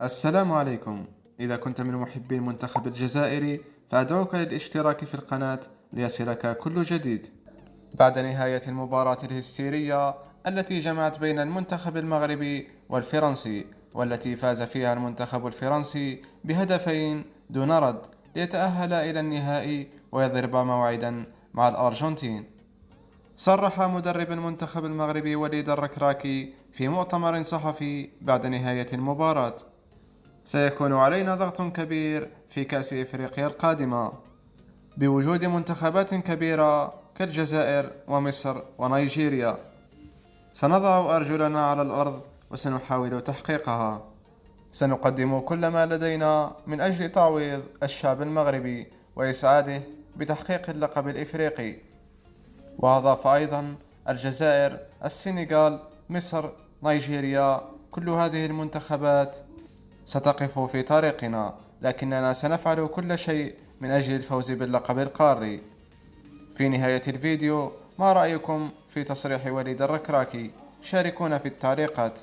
السلام عليكم. إذا كنت من محبي المنتخب الجزائري فأدعوك للاشتراك في القناة ليصلك كل جديد. بعد نهاية المباراة الهستيرية التي جمعت بين المنتخب المغربي والفرنسي، والتي فاز فيها المنتخب الفرنسي بهدفين دون رد ليتأهل إلى النهائي ويضرب موعدا مع الأرجنتين، صرح مدرب المنتخب المغربي وليد الركراكي في مؤتمر صحفي بعد نهاية المباراة: سيكون علينا ضغط كبير في كأس إفريقيا القادمة بوجود منتخبات كبيرة كالجزائر ومصر ونيجيريا. سنضع أرجلنا على الأرض وسنحاول تحقيقها. سنقدم كل ما لدينا من أجل تعويض الشعب المغربي وإسعاده بتحقيق اللقب الإفريقي. وأضاف أيضا: الجزائر، السنغال، مصر، نيجيريا، كل هذه المنتخبات ستقف في طريقنا، لكننا سنفعل كل شيء من أجل الفوز باللقب القاري. في نهاية الفيديو، ما رأيكم في تصريح وليد الركراكي؟ شاركونا في التعليقات.